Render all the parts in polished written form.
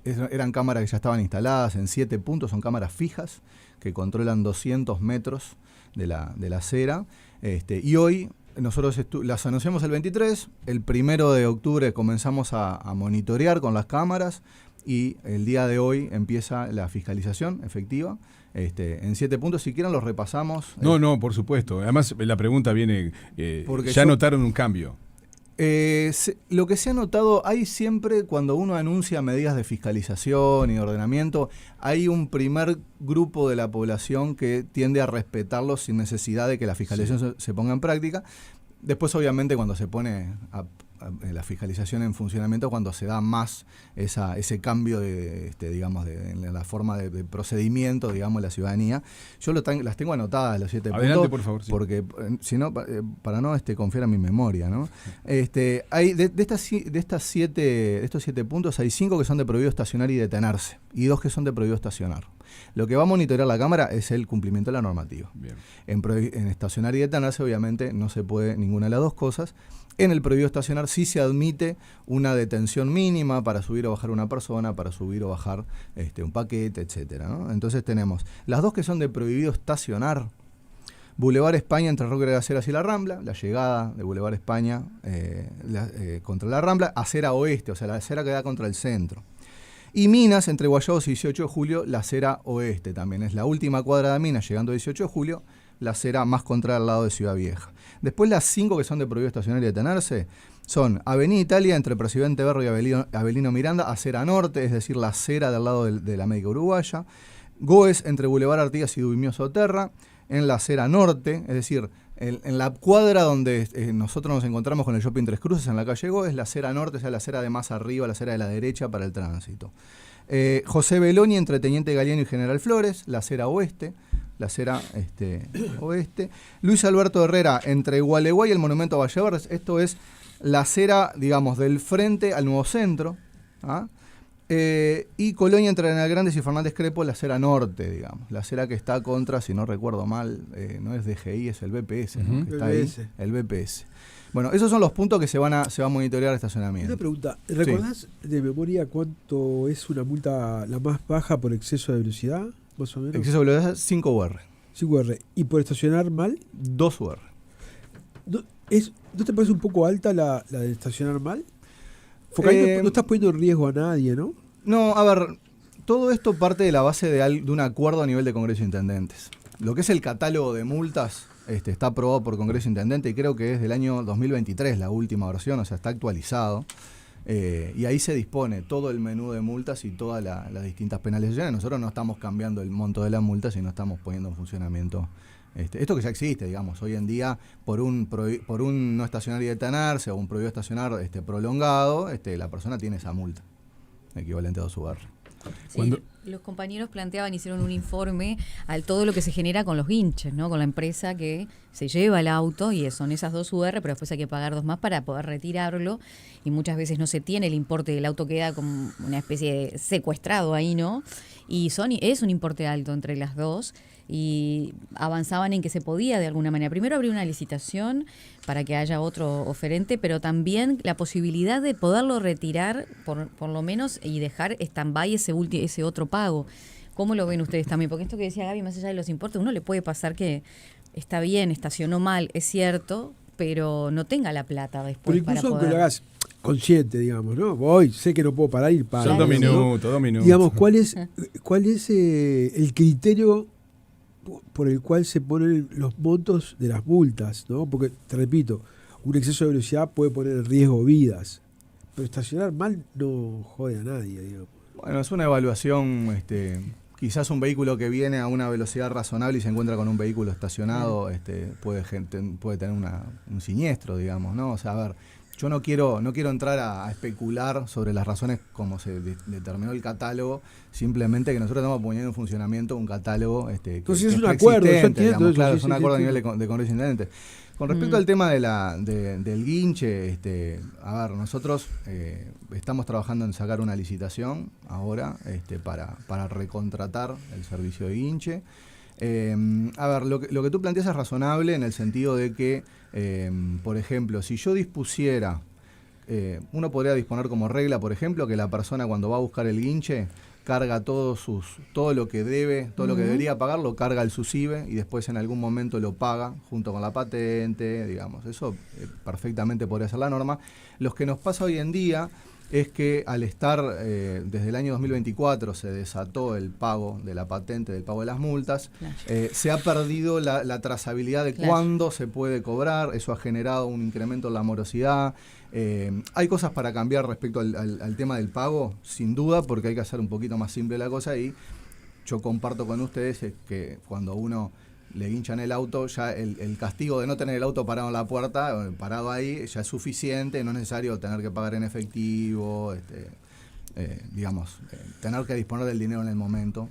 Eran cámaras que ya estaban instaladas en 7 puntos, son cámaras fijas que controlan 200 metros de la acera. Y hoy nosotros las anunciamos el 23, el 1 de octubre comenzamos a monitorear con las cámaras y el día de hoy empieza la fiscalización efectiva. En 7 puntos, si quieren los repasamos. No, por supuesto. Además, la pregunta viene, Porque ya notaron un cambio. Lo que se ha notado, hay siempre, cuando uno anuncia medidas de fiscalización y ordenamiento, hay un primer grupo de la población que tiende a respetarlo sin necesidad de que la fiscalización se ponga en práctica. Después, obviamente, cuando se pone la fiscalización en funcionamiento, cuando se da más ese cambio en la forma de procedimiento, digamos, de la ciudadanía. Yo las tengo anotadas, los 7 Adelante, puntos. por favor. Sí. Porque, si no, para no confiar en mi memoria, ¿no? Hay de estos 7 puntos, hay 5 que son de prohibido estacionar y detenerse, y 2 que son de prohibido estacionar. Lo que va a monitorear la Cámara es el cumplimiento de la normativa. Bien. En estacionar y detenerse, obviamente, no se puede ninguna de las dos cosas. En el prohibido estacionar sí se admite una detención mínima para subir o bajar una persona, para subir o bajar un paquete, etcétera, ¿no? Entonces tenemos las 2 que son de prohibido estacionar. Boulevard España entre Roque de las Heras y La Rambla, la llegada de Boulevard España contra La Rambla, acera oeste, o sea, la acera que da contra el centro. Y Minas, entre Guayabos y 18 de julio, la acera oeste también. Es la última cuadra de Minas, llegando a 18 de julio, la acera más contra el lado de Ciudad Vieja. Después las 5 que son de prohibido estacionar y detenerse son Avenida Italia, entre Presidente Berro y Avelino Miranda, acera norte, es decir, la acera del lado de la América Uruguaya. Goes, entre Boulevard Artigas y Dubimio Soterra, en la acera norte, es decir, en la cuadra donde nosotros nos encontramos con el Shopping Tres Cruces, en la calle Goes, la acera norte, o sea, la acera de más arriba, la acera de la derecha para el tránsito. José Beloni, entre Teniente Galeano y General Flores, la acera oeste, oeste. Luis Alberto Herrera, entre Gualeguay y el Monumento a Valleverdes, esto es la acera, digamos, del frente al Nuevo Centro, ¿ah? Y Colonia entre Arenal Grandes y Fernández Crepo, la acera norte, digamos, la acera que está contra, si no recuerdo mal, no es DGI, es el BPS, ¿no? Que está ahí, el BPS. Bueno, esos son los puntos que se va a monitorear el estacionamiento. Una pregunta, ¿recordás de memoria cuánto es una multa la más baja por exceso de velocidad, más o menos? Exceso de velocidad, 5 UR. 5 UR. ¿Y por estacionar mal? 2 UR. ¿No te parece un poco alta la de estacionar mal? Porque ahí no estás poniendo en riesgo a nadie, ¿no? No, a ver, todo esto parte de la base de un acuerdo a nivel de Congreso de Intendentes. Lo que es el catálogo de multas está aprobado por Congreso de Intendentes y creo que es del año 2023 la última versión, o sea, está actualizado. Y ahí se dispone todo el menú de multas y todas las distintas penalizaciones. Nosotros no estamos cambiando el monto de las multas, sino estamos poniendo en funcionamiento esto que ya existe, digamos. Hoy en día, por un no estacionar y detenerse o un prohibido estacionar prolongado, la persona tiene esa multa, equivalente a 2 UR. Sí, los compañeros hicieron un informe a todo lo que se genera con los guinches, ¿no? Con la empresa que se lleva el auto y son esas 2 UR, pero después hay que pagar 2 más para poder retirarlo y muchas veces no se tiene el importe del auto, queda como una especie de secuestrado ahí, ¿no? Y es un importe alto entre las dos y avanzaban en que se podía de alguna manera. Primero abrir una licitación para que haya otro oferente, pero también la posibilidad de poderlo retirar por lo menos y dejar stand-by ese otro pago. ¿Cómo lo ven ustedes también? Porque esto que decía Gaby, más allá de los importes, uno le puede pasar que está bien, estacionó mal, es cierto, pero no tenga la plata después para poder... Pero incluso aunque lo hagas consciente, digamos, ¿no? Voy, sé que no puedo parar y paro. Son 2 minutos, ¿no? 2 minutos. Digamos, ¿cuál es el criterio por el cual se ponen los montos de las multas, ¿no? Porque, te repito, un exceso de velocidad puede poner en riesgo vidas, pero estacionar mal no jode a nadie, digamos. Bueno, es una evaluación, quizás un vehículo que viene a una velocidad razonable y se encuentra con un vehículo estacionado, puede tener un siniestro, digamos, ¿no? O sea, a ver, yo no quiero entrar a especular sobre las razones como se determinó el catálogo, simplemente que nosotros estamos poniendo en funcionamiento un catálogo entonces es un acuerdo, yo entiendo, digamos, claro, sí, es un acuerdo a nivel de Congreso de Intendentes. Con respecto al tema del guinche, a ver, nosotros estamos trabajando en sacar una licitación ahora para recontratar el servicio de guinche. A ver, lo que tú planteas es razonable en el sentido de que, por ejemplo, si yo dispusiera uno podría disponer como regla, por ejemplo, que la persona cuando va a buscar el guinche carga todo lo que debe, todo lo que debería pagar, lo carga al SUSIBE y después en algún momento lo paga junto con la patente, digamos. Eso perfectamente podría ser la norma. Lo que nos pasa hoy en día es que al estar desde el año 2024 se desató el pago de la patente, del pago de las multas, se ha perdido la trazabilidad de cuándo se puede cobrar, eso ha generado un incremento en la morosidad. Hay cosas para cambiar respecto al tema del pago, sin duda, porque hay que hacer un poquito más simple la cosa y yo comparto con ustedes que cuando uno le hinchan el auto, ya el castigo de no tener el auto parado en la puerta, parado ahí, ya es suficiente, no es necesario tener que pagar en efectivo, tener que disponer del dinero en el momento,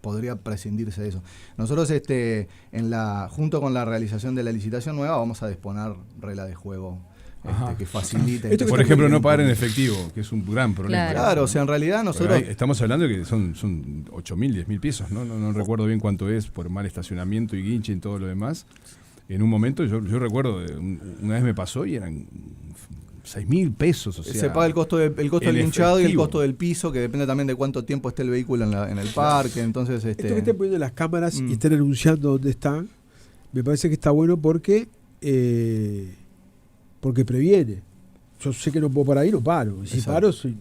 podría prescindirse de eso. Nosotros junto con la realización de la licitación nueva vamos a disponer regla de juego que facilite. Por ejemplo, no pagar en efectivo, que es un gran problema. Claro, o sea, en realidad nosotros... Estamos hablando de que son 8.000, 10.000 pesos, ¿no? No recuerdo bien cuánto es por mal estacionamiento y guinche y todo lo demás. En un momento, yo recuerdo, una vez me pasó y eran 6.000 pesos. O sea, se paga el costo del guinchado y el costo del piso, que depende también de cuánto tiempo esté el vehículo en el parque. Entonces, Esto que estén poniendo las cámaras y estén anunciando dónde están, me parece que está bueno porque previene. Yo sé que no puedo parar ahí, no paro. Y si paro, estoy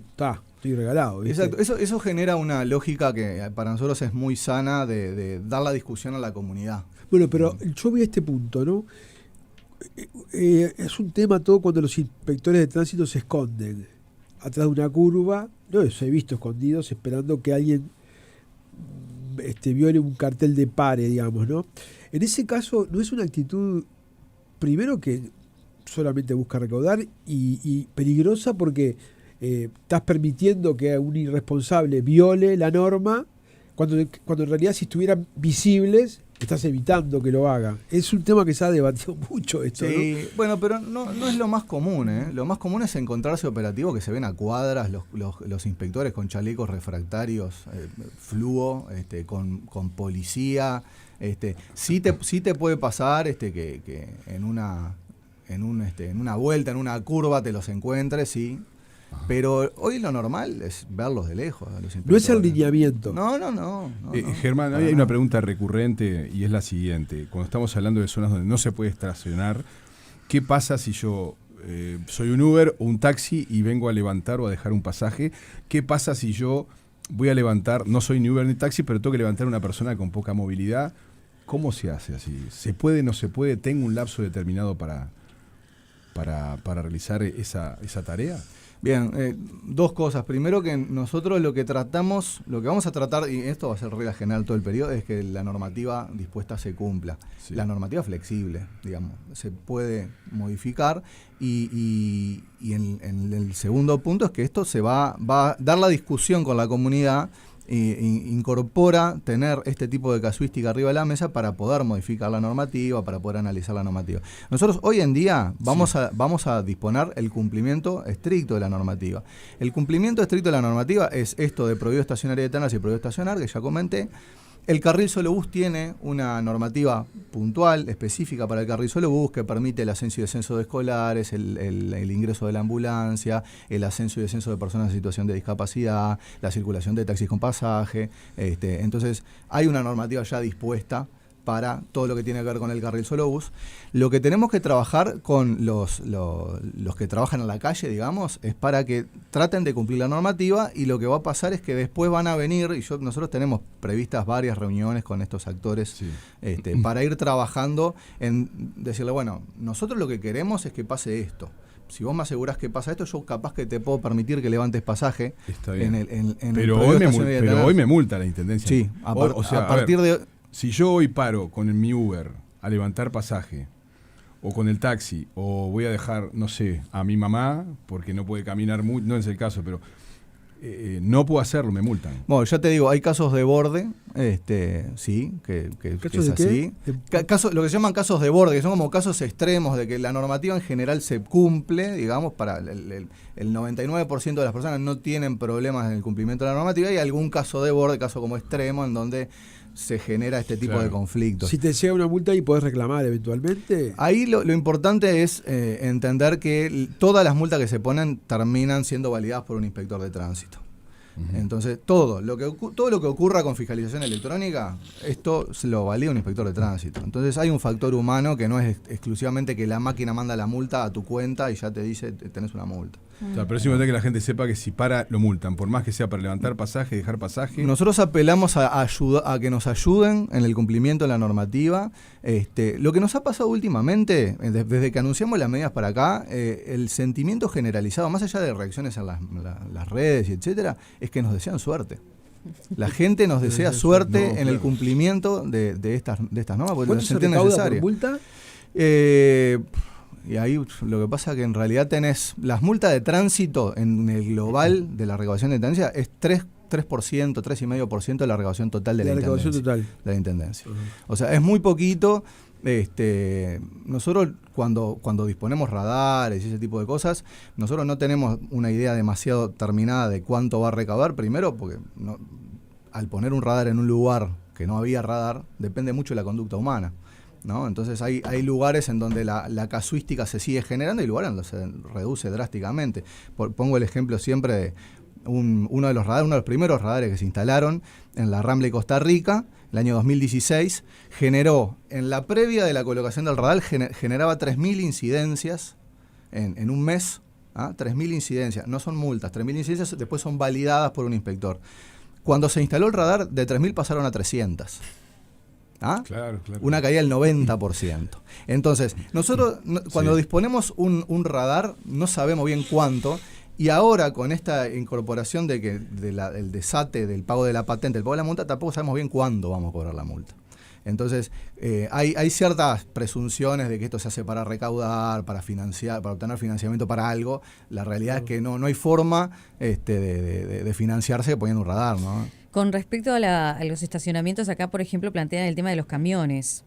regalado. ¿Viste? Exacto. Eso genera una lógica que para nosotros es muy sana de dar la discusión a la comunidad. Bueno, pero yo voy a este punto, ¿no? Es un tema todo cuando los inspectores de tránsito se esconden atrás de una curva. No, los he visto escondidos esperando que alguien viole un cartel de pare, digamos, ¿no? En ese caso, no es una actitud, primero que solamente busca recaudar y peligrosa porque estás permitiendo que un irresponsable viole la norma cuando en realidad si estuvieran visibles estás evitando que lo haga. Es un tema que se ha debatido mucho esto, sí, ¿no? Bueno, pero no es lo más común, ¿eh? Lo más común es encontrarse operativos que se ven a cuadras, los inspectores con chalecos refractarios, fluo, con policía. Sí te puede pasar que en una vuelta, en una curva te los encuentres, sí. Pero hoy lo normal es verlos de lejos. No es el lineamiento. No. Germán, hay una pregunta recurrente y es la siguiente. Cuando estamos hablando de zonas donde no se puede estacionar, ¿qué pasa si yo soy un Uber o un taxi y vengo a levantar o a dejar un pasaje? ¿Qué pasa si yo voy a levantar, no soy ni Uber ni taxi, pero tengo que levantar a una persona con poca movilidad? ¿Cómo se hace así? ¿Se puede, no se puede? ¿Tengo un lapso determinado para realizar esa tarea? Bien, dos cosas. Primero, que nosotros lo que vamos a tratar, y esto va a ser regla general todo el periodo, es que la normativa dispuesta se cumpla. Sí. La normativa flexible, digamos, se puede modificar y en el segundo punto es que esto se va a dar la discusión con la comunidad. Incorpora tener este tipo de casuística arriba de la mesa para poder modificar la normativa, para poder analizar la normativa. Nosotros hoy en día vamos a disponer el cumplimiento estricto de la normativa. El cumplimiento estricto de la normativa es esto de prohibido estacionar y detenerse y prohibido estacionar, que ya comenté. El carril solo bus tiene una normativa puntual, específica para el carril solo bus, que permite el ascenso y descenso de escolares, el ingreso de la ambulancia, el ascenso y descenso de personas en situación de discapacidad, la circulación de taxis con pasaje. Entonces, hay una normativa ya dispuesta para todo lo que tiene que ver con el carril solo bus. Lo que tenemos que trabajar con los que trabajan en la calle, digamos, es para que traten de cumplir la normativa, y lo que va a pasar es que después van a venir, y nosotros tenemos previstas varias reuniones con estos actores, sí, para ir trabajando en decirle, bueno, nosotros lo que queremos es que pase esto. Si vos me asegurás que pasa esto, yo capaz que te puedo permitir que levantes pasaje. Está bien. Pero hoy me multa la Intendencia. Sí, a partir de... Si yo hoy paro con mi Uber a levantar pasaje, o con el taxi, o voy a dejar, no sé, a mi mamá, porque no puede caminar mucho, no es el caso, pero no puedo hacerlo, me multan. Bueno, ya te digo, hay casos de borde, sí, que ¿Casos es de así. Lo que se llaman casos de borde, que son como casos extremos de que la normativa en general se cumple, digamos, para el 99% de las personas no tienen problemas en el cumplimiento de la normativa, y algún caso de borde, caso como extremo, en donde se genera este tipo de conflictos. Si te llega una multa y podés reclamar eventualmente. Ahí lo importante es entender que todas las multas que se ponen terminan siendo validadas por un inspector de tránsito. Entonces, todo lo que ocurra con fiscalización electrónica, esto se lo valida un inspector de tránsito. Entonces, hay un factor humano que no es exclusivamente que la máquina manda la multa a tu cuenta y ya te dice tenés una multa. O sea, pero es importante que la gente sepa que si para, lo multan, por más que sea para levantar pasaje, dejar pasaje. Nosotros apelamos a que nos ayuden en el cumplimiento de la normativa. Lo que nos ha pasado últimamente, desde que anunciamos las medidas para acá, el sentimiento generalizado, más allá de reacciones en las redes y etcétera, es que nos desean suerte. La gente nos desea suerte en el cumplimiento de estas normas, porque ¿Cuánto las entiende necesarias. por multa? Y ahí lo que pasa es que en realidad tenés las multas de tránsito en el global de la recaudación de intendencia es 3%, 3,5% de la recaudación total de la intendencia. O sea, es muy poquito. Nosotros cuando disponemos radares y ese tipo de cosas, nosotros no tenemos una idea demasiado terminada de cuánto va a recaudar, primero porque al poner un radar en un lugar que no había radar, depende mucho de la conducta humana, ¿no? Entonces hay lugares en donde la casuística se sigue generando y lugares en donde se reduce drásticamente. Pongo el ejemplo siempre de uno de los primeros radares que se instalaron en la Rambla de Costa Rica, el año 2016, generó, en la previa de la colocación del radar, generaba 3.000 incidencias en un mes, 3.000 incidencias, no son multas, 3.000 incidencias después son validadas por un inspector. Cuando se instaló el radar, de 3.000 pasaron a 300. Claro. Una caída del 90%. Entonces, nosotros cuando disponemos un radar, no sabemos bien cuánto, y ahora con esta incorporación del desate del pago de la patente, el pago de la multa, tampoco sabemos bien cuándo vamos a cobrar la multa. Entonces, hay ciertas presunciones de que esto se hace para recaudar, para financiar, para obtener financiamiento para algo. La realidad es que no hay forma de financiarse poniendo un radar, ¿no? Con respecto a los estacionamientos, acá, por ejemplo, plantean el tema de los camiones.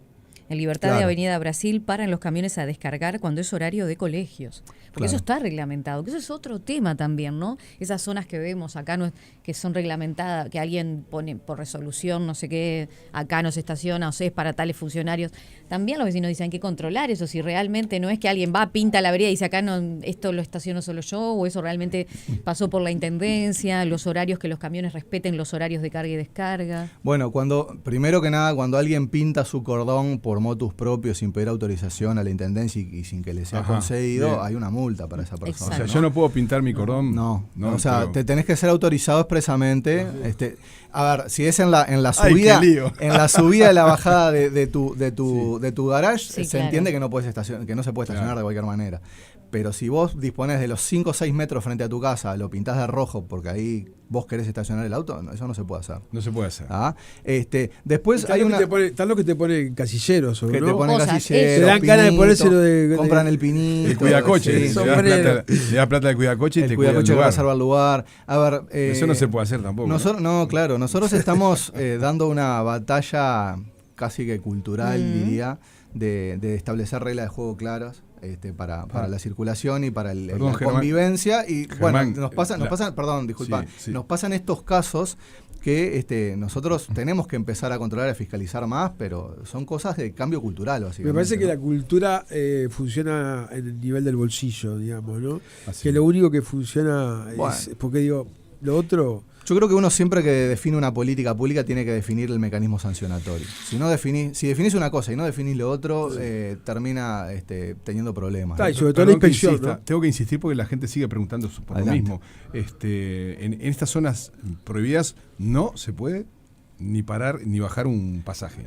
En Libertad de Avenida Brasil paran los camiones a descargar cuando es horario de colegios. Porque eso está reglamentado, que eso es otro tema también, ¿no? Esas zonas que vemos acá que son reglamentadas, que alguien pone por resolución, no sé qué, acá no se estaciona, o sea, es para tales funcionarios. También los vecinos dicen hay que controlar eso, si realmente no es que alguien va, pinta la vereda y dice acá no, esto lo estaciono solo yo, o eso realmente pasó por la intendencia, los horarios, que los camiones respeten los horarios de carga y descarga. Bueno, primero que nada, cuando alguien pinta su cordón por motus propios sin pedir autorización a la intendencia y sin que le sea concedido, bien, hay una multa para esa persona. O sea, yo no puedo pintar mi cordón. No, o sea, pero te tenés que ser autorizado expresamente. A ver, si es en la subida, en la subida y la bajada de tu garage, se entiende que no puedes que no se puede estacionar de cualquier manera. Pero si vos disponés de los 5 o 6 metros frente a tu casa, lo pintás de rojo porque ahí vos querés estacionar el auto, eso no se puede hacer. No se puede hacer. Después hay están los que te ponen casilleros, ¿no? Que te ponen casilleros, te dan ganas de ponérselo de compran el pinito. El cuidacoche. Sí. Le da plata al cuidacoche y el te cuida el cuidacoche lugar. reserva el lugar. A ver, eso no se puede hacer tampoco. Claro. Nosotros estamos dando una batalla casi que cultural, diría, de establecer reglas de juego claras. Para la circulación y para la convivencia. Y Germán, bueno, nos pasan estos casos que nosotros tenemos que empezar a controlar, a fiscalizar más, pero son cosas de cambio cultural, básicamente. Me parece que la cultura funciona en el nivel del bolsillo, digamos, ¿no? Así. Que lo único que funciona es, porque digo, lo otro... Yo creo que uno siempre que define una política pública tiene que definir el mecanismo sancionatorio. Si definís una cosa y no definís lo otro, termina teniendo problemas. Y sobre todo la inspección, ¿no? Tengo que insistir porque la gente sigue preguntando por lo mismo. En estas zonas prohibidas no se puede ni parar ni bajar un pasaje.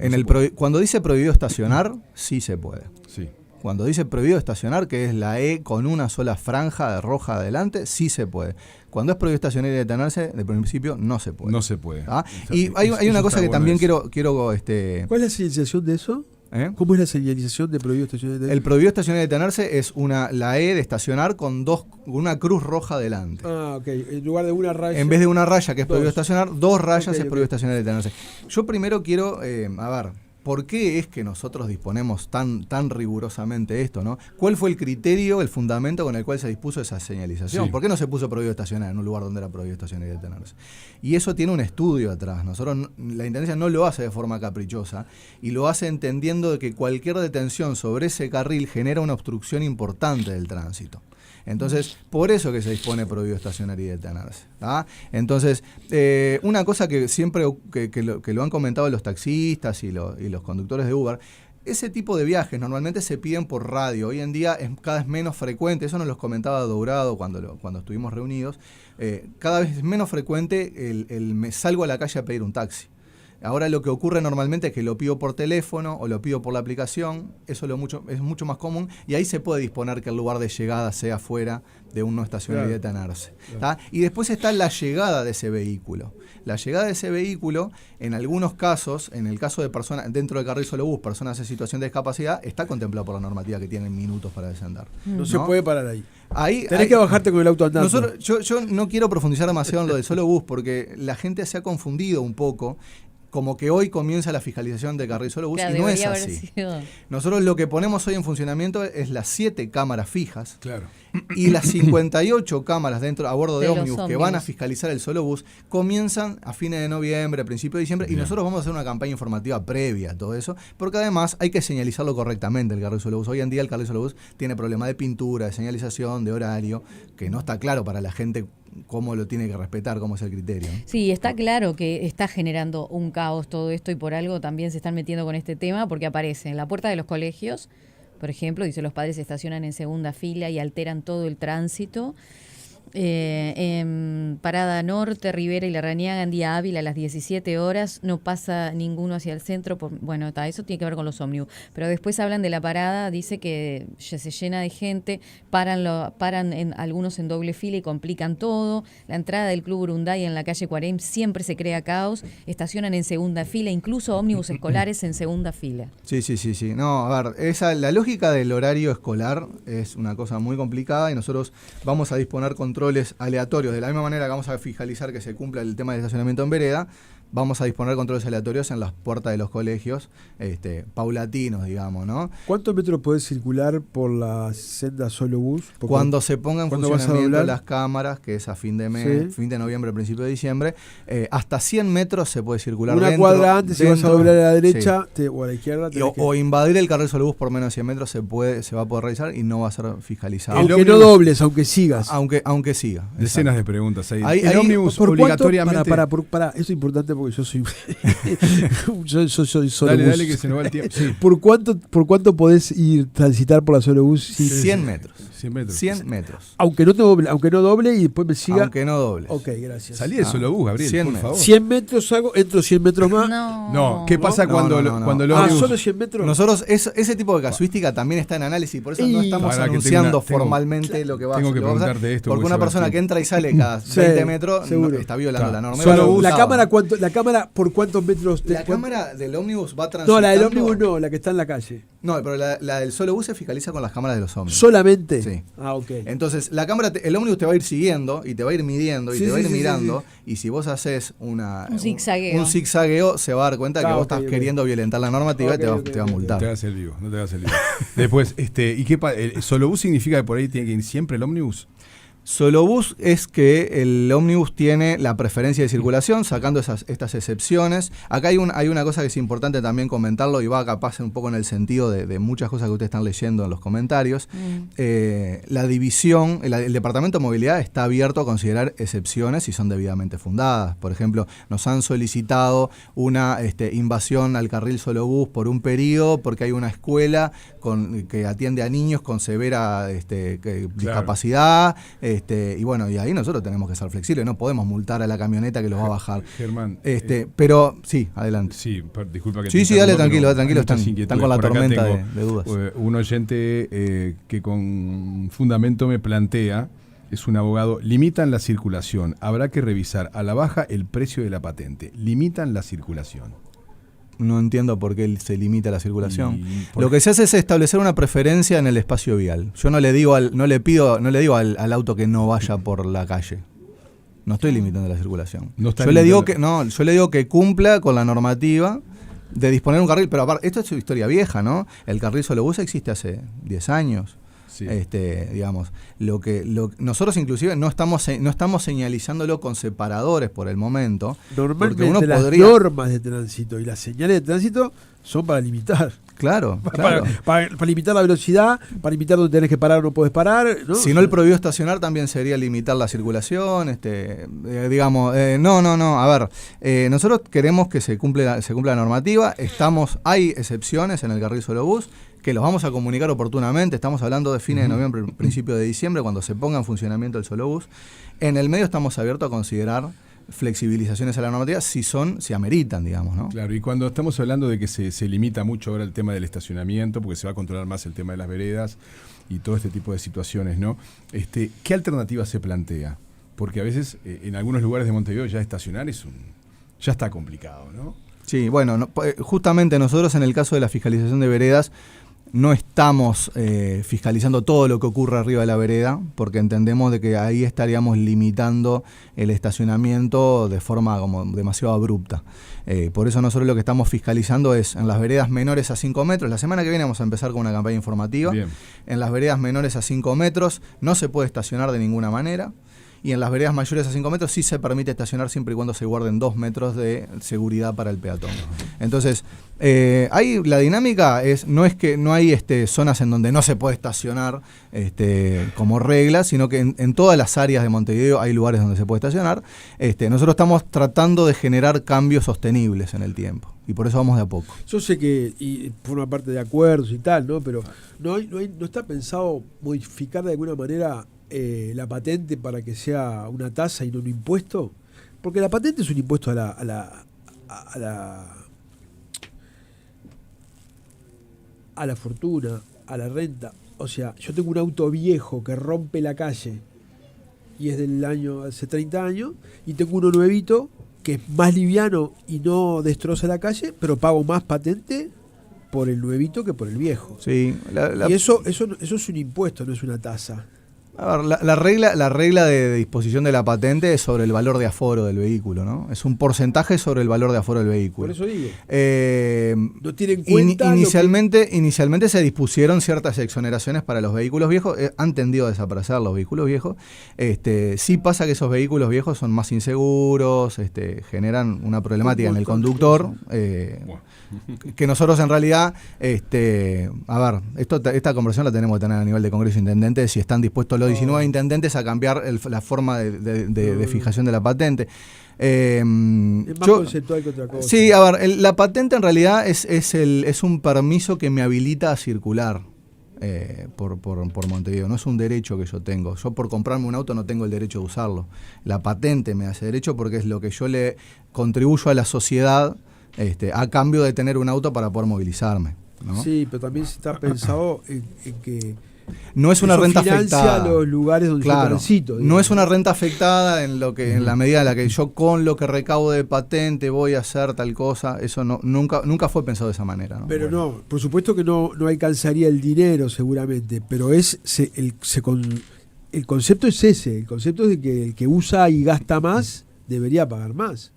Cuando dice prohibido estacionar, sí se puede. Sí. Cuando dice prohibido estacionar, que es la E con una sola franja de roja adelante, sí se puede. Cuando es prohibido estacionar y detenerse, de principio no se puede. No se puede. Y hay una cosa que también quiero ¿Cuál es la civilización de eso? ¿Cómo es la señalización de prohibido estacionar? El prohibido estacionar y detenerse es la E de estacionar con una cruz roja delante. Ok. En lugar de una raya. En vez de una raya que es prohibido dos. estacionar, 2 rayas Ok, es prohibido estacionar y detenerse. Yo primero quiero, ¿por qué es que nosotros disponemos tan rigurosamente esto, ¿no? ¿Cuál fue el criterio, el fundamento con el cual se dispuso esa señalización? Sí. ¿Por qué no se puso prohibido estacionar en un lugar donde era prohibido estacionar y detenerse? Y eso tiene un estudio atrás. La Intendencia no lo hace de forma caprichosa y lo hace entendiendo de que cualquier detención sobre ese carril genera una obstrucción importante del tránsito. Entonces, por eso que se dispone prohibido estacionar y detenerse. ¿Tá? Entonces, una cosa que siempre que lo han comentado los taxistas y los conductores de Uber, ese tipo de viajes normalmente se piden por radio. Hoy en día es cada vez menos frecuente, eso nos lo comentaba Dourado cuando estuvimos reunidos, cada vez es menos frecuente me salgo a la calle a pedir un taxi. Ahora lo que ocurre normalmente es que lo pido por teléfono o lo pido por la aplicación, eso es mucho más común y ahí se puede disponer que el lugar de llegada sea fuera de un no estacionar y detenerse. Claro. Y después está la llegada de ese vehículo. La llegada de ese vehículo, en algunos casos, en el caso de personas dentro del carril solo bus, personas en situación de discapacidad, está contemplado por la normativa que tienen minutos para descender. No se puede parar ahí. Tenés que bajarte con el auto andando. Yo no quiero profundizar demasiado en lo del solo bus porque la gente se ha confundido un poco. Como que hoy comienza la fiscalización de carril solo bus, claro, y no es así. Nosotros lo que ponemos hoy en funcionamiento es las 7 cámaras fijas, claro, y las 58 cámaras a bordo de ómnibus que van a fiscalizar el solo bus comienzan a fines de noviembre, a principios de diciembre. Bien. Y nosotros vamos a hacer una campaña informativa previa a todo eso, porque además hay que señalizarlo correctamente el carril solo bus. Hoy en día el carril solo bus tiene problemas de pintura, de señalización, de horario, que no está claro para la gente cómo lo tiene que respetar, cómo es el criterio. Sí, está claro que está generando un caos todo esto y por algo también se están metiendo con este tema porque aparece en la puerta de los colegios, por ejemplo, dice los padres se estacionan en segunda fila y alteran todo el tránsito. En Parada Norte, Rivera y Larrañaga, en día hábil a las 17 horas, no pasa ninguno hacia el centro. Bueno, eso tiene que ver con los ómnibus. Pero después hablan de la parada, dice que se llena de gente, paran algunos en doble fila y complican todo. La entrada del Club Urunday en la calle Cuarem siempre se crea caos, estacionan en segunda fila, incluso ómnibus escolares en segunda fila. Sí. No, a ver, la lógica del horario escolar es una cosa muy complicada y nosotros vamos a disponer controles aleatorios. De la misma manera que vamos a fiscalizar que se cumpla el tema de estacionamiento en vereda, vamos a disponer controles aleatorios en las puertas de los colegios, paulatinos, digamos, ¿no? ¿Cuántos metros podés circular por la senda solo bus? Cuando se pongan en funcionamiento las cámaras, que es a fin de mes, ¿sí? Fin de noviembre, principio de diciembre, hasta 100 metros se puede circular una dentro. Cuadra antes, si vas a doblar a la derecha o a la izquierda. O invadir el carril solo bus por menos de 100 metros se va a poder realizar y no va a ser fiscalizado. Aunque no dobles, aunque sigas. Aunque siga. Decenas de preguntas ahí. El ómnibus obligatoriamente... Para, eso es importante porque yo soy solo dale que se nos va el tiempo. Sí. ¿Por cuánto podés transitar por la solo bus? 100 metros. 100 metros. Aunque no doble y después me siga. Aunque no doble. Ok, gracias. Salí del solo bus, Gabriel, 100 por metros. favor. 100 metros hago, entro 100 metros más. No, ¿qué pasa cuando los ómnibus... solo 100 metros. Nosotros, ese tipo de casuística también está en análisis, por eso no estamos anunciando formalmente lo que va a hacer. Tengo que preguntarte esto. Porque una persona que entra y sale cada 20 metros está violando la norma. La cámara, ¿por cuántos metros? La cámara del ómnibus va transitando. No, la del ómnibus no, la que está en la calle. No, pero la del solo bus se fiscaliza con las cámaras de los ómnibus. ¿Solamente? Sí. Ok. Entonces, el ómnibus te va a ir siguiendo y te va a ir midiendo y te va a ir mirando. Y si vos haces un zigzagueo, se va a dar cuenta que vos estás queriendo violentar la normativa y te va a multar. No te hagas el vivo. Después, ¿y qué solo bus significa que por ahí tiene que ir siempre el ómnibus? Solobús es que el ómnibus tiene la preferencia de circulación, sacando estas excepciones. Acá hay una cosa que es importante también comentarlo y va capaz un poco en el sentido de muchas cosas que ustedes están leyendo en los comentarios. La división, el Departamento de Movilidad está abierto a considerar excepciones si son debidamente fundadas. Por ejemplo, nos han solicitado una invasión al carril Solobús por un periodo porque hay una escuela que atiende a niños con severa discapacidad. Y bueno, y ahí nosotros tenemos que ser flexibles, no podemos multar a la camioneta que los va a bajar. Germán. Pero, sí, adelante. Sí, disculpa que te Sí, dale, tranquilo, están con la tormenta de dudas. Un oyente que con fundamento me plantea, es un abogado, limitan la circulación, habrá que revisar a la baja el precio de la patente. Limitan la circulación. no entiendo por qué se limita la circulación. Y Lo que se hace es establecer una preferencia en el espacio vial. Yo no le digo al auto que no vaya por la calle. No estoy limitando la circulación. No está yo le digo limitando. yo le digo que cumpla con la normativa de disponer un carril, pero aparte, esto es historia vieja, ¿no? El carril solo bus existe hace 10 años. Sí. Digamos, nosotros inclusive no estamos señalizándolo con separadores por el momento. Normalmente porque uno las podría, normas de tránsito y las señales de tránsito son para limitar. claro. Para limitar la velocidad, para limitar donde tenés que parar o no podés parar, ¿no? Si no, el prohibido estacionar también sería limitar la circulación, digamos, no, a ver, nosotros queremos que se cumpla la normativa, hay excepciones en el carril solo bus, que los vamos a comunicar oportunamente, estamos hablando de fines de noviembre, principio de diciembre, cuando se ponga en funcionamiento el solo bus. En el medio estamos abiertos a considerar flexibilizaciones a la normativa si ameritan, digamos, ¿no? Claro, y cuando estamos hablando de que se limita mucho ahora el tema del estacionamiento, porque se va a controlar más el tema de las veredas y todo este tipo de situaciones, ¿no? ¿Qué alternativa se plantea? Porque a veces en algunos lugares de Montevideo ya estacionar ya está complicado, ¿no? Sí, bueno, justamente nosotros en el caso de la fiscalización de veredas no estamos fiscalizando todo lo que ocurre arriba de la vereda, porque entendemos de que ahí estaríamos limitando el estacionamiento de forma como demasiado abrupta. Por eso nosotros lo que estamos fiscalizando es en las veredas menores a 5 metros. La semana que viene vamos a empezar con una campaña informativa. Bien. En las veredas menores a 5 metros no se puede estacionar de ninguna manera. Y en las veredas mayores a 5 metros sí se permite estacionar siempre y cuando se guarden 2 metros de seguridad para el peatón. Entonces, ahí la dinámica no es que no hay zonas en donde no se puede estacionar como regla, sino que en todas las áreas de Montevideo hay lugares donde se puede estacionar. Nosotros estamos tratando de generar cambios sostenibles en el tiempo. Y por eso vamos de a poco. Yo sé que y forma parte de acuerdos y tal, ¿no? Pero no está pensado modificar de alguna manera la patente para que sea una tasa y no un impuesto, porque la patente es un impuesto a la fortuna, a la renta. O sea, yo tengo un auto viejo que rompe la calle y es del año hace 30 años, y tengo uno nuevito que es más liviano y no destroza la calle, pero pago más patente por el nuevito que por el viejo. Sí, y eso es un impuesto, no es una tasa. A ver, la regla de disposición de la patente es sobre el valor de aforo del vehículo, ¿no? Es un porcentaje sobre el valor de aforo del vehículo. Por eso digo. No tienen cuenta inicialmente se dispusieron ciertas exoneraciones para los vehículos viejos. Han tendido a desaparecer los vehículos viejos. Sí pasa que esos vehículos viejos son más inseguros, generan una problemática en el conductor. Que nosotros en realidad, a ver, esta conversación la tenemos que tener a nivel de Congreso de Intendentes, si están dispuestos los 19 intendentes a cambiar la forma de fijación de la patente. Es más conceptual que otra cosa. Sí, a ver, la patente en realidad es un permiso que me habilita a circular por Montevideo, no es un derecho que yo tengo. Yo por comprarme un auto no tengo el derecho de usarlo. La patente me hace derecho porque es lo que yo le contribuyo a la sociedad a cambio de tener un auto para poder movilizarme, ¿no? Sí, pero también está pensado en que no es una renta afectada. los lugares donde yo transito. Digamos. No es una renta afectada en la medida en la que yo con lo que recaudo de patente voy a hacer tal cosa. Eso nunca fue pensado de esa manera, ¿no? Pero no, por supuesto que no alcanzaría el dinero seguramente, pero el concepto es ese. El concepto es de que el que usa y gasta más debería pagar más,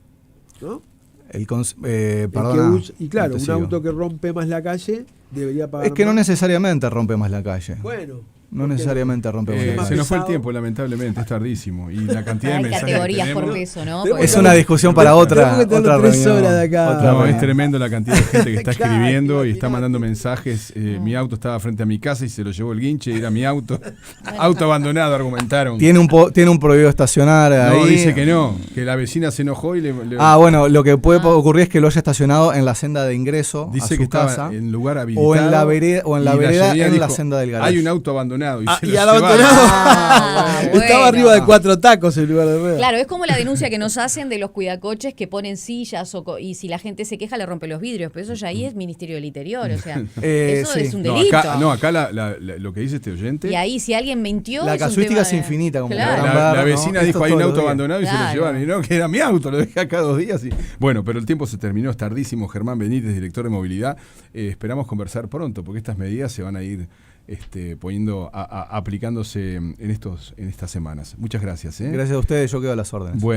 ¿no? Perdona, y claro, un auto que rompe más la calle debería pagar más. Es que no necesariamente rompe más la calle. Bueno. No necesariamente rompe más la calle. Se nos fue el tiempo, lamentablemente, es tardísimo. Y la cantidad de mensajes categorías que por tenemos, peso, ¿no? Es una discusión para otra reunión. 3 horas de acá. Es tremendo la cantidad de gente que está Claro, escribiendo y está claro. mandando mensajes. Mi auto estaba frente a mi casa y se lo llevó el guinche, era mi auto. Auto abandonado, argumentaron. Tiene un prohibido estacionar ahí. No, dice que no, que la vecina se enojó y le bueno, lo que puede ocurrir es que lo haya estacionado en la senda de ingreso dice a su que estaba casa, en lugar habilitado. o en la vereda y en Yerería la dijo, senda del garaje. hay un auto abandonado abandonado. Y se lo al llevaron. abandonado bueno. estaba arriba de 4 tacos en lugar de ruedas. Claro, es como la denuncia que nos hacen de los cuidacoches que ponen sillas y si la gente se queja le rompe los vidrios, pero eso ya ahí es Ministerio del Interior, o sea, eso sí. es un No, delito. acá lo que dice este oyente. Y ahí si alguien mintió... La es un casuística tema es infinita, como Claro. Gran La Barro, ¿no? vecina Esto dijo, hay un todos los auto días. abandonado y se lo Claro. llevan. Y no, que era mi auto, lo dejé acá 2 días. Bueno, pero el tiempo se terminó, es tardísimo. Germán Benítez, director de movilidad. Esperamos conversar pronto, porque estas medidas se van a ir aplicándose en estas semanas. Muchas gracias. Gracias a ustedes, yo quedo a las órdenes. Bueno.